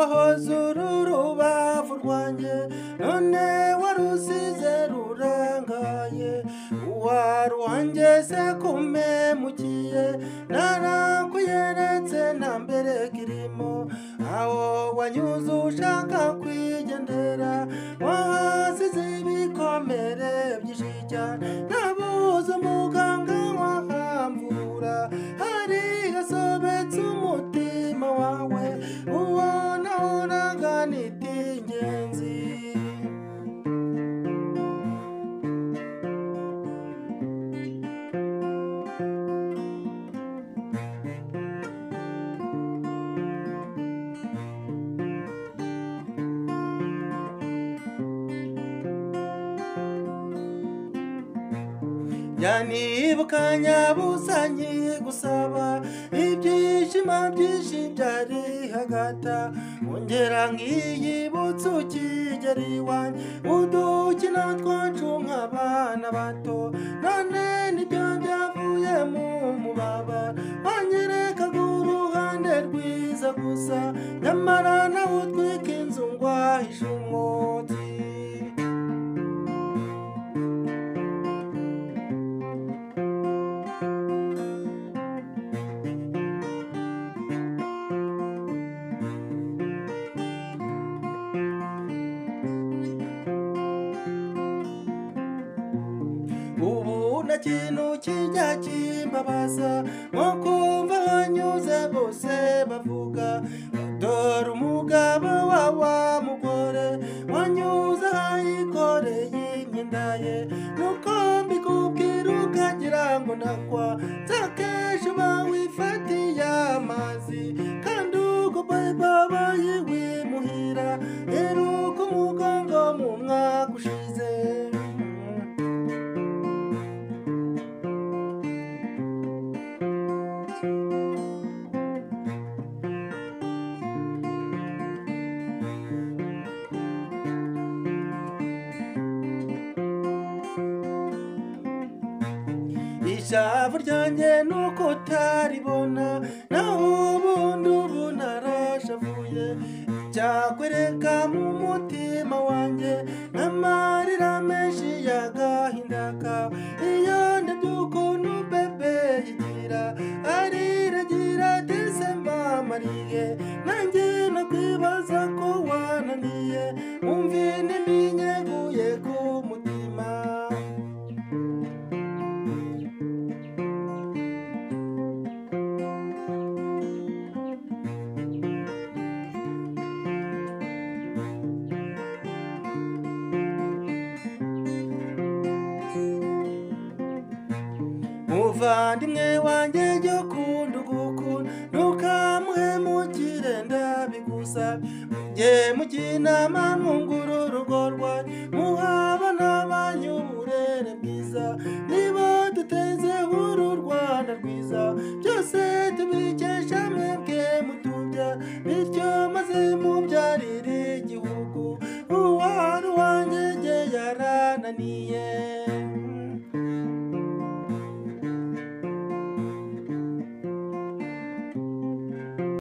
wahoze urubavu rwanjye none warusize rurangaye uwaruhanjye se kumemukiye narakuyeretse nta mbere kirimo aho wanyuze ushaka kwigendera wahasize ibikomere byinshi cyane nabuze umuganga wahamvura hari hasobetse umutima wawe ubona uraganita ingenzi yanibuka nyabusanyi gusaba ibyishimo byinshi byari hagata ongera nkiyibutse ukigera iwanjye udukino twacu nk'abana bato none nibyo byavuye mu mubabaro wanyerekaga uruhande rwiza gusa nyamara nawe utwika inzu ngo ahishe umwotsi ubu nta kintu kijya kimbabaza nko kumva abanyuze bose bavuga dore umugabo wa mugore wanyuze ayikoreye imyenda ye nuko mbikubwira ukagira ngo ndakwa nzakenshi uba wifatiye amazi kandi ubwo babaye wimuhira heruka umugongo mu mwaka ushize ishavu ryanjye nuko utaribona naho ubundi ubu narashavuye cyakwereka mu mutima wanjye n'amarira menshi y'agahinda kawe iyo ndebye ukuntu bebe yigira ariragira atese mamariye nanjye nakwibaza ko wananiye umva indimi nyeguye ku mutima muvandimwe wanjye jya ukunda ugukunda ntukamuhemukire ndabigusabye mujye mujya inama mwungura urugo rwanyu muhabona banyu uburere bwiza niba dutezeho uru Rwanda rwiza byose tubikesha mwebwe mutubya bityo maze mubyarire igihugu uwari wanjye jye yarananiye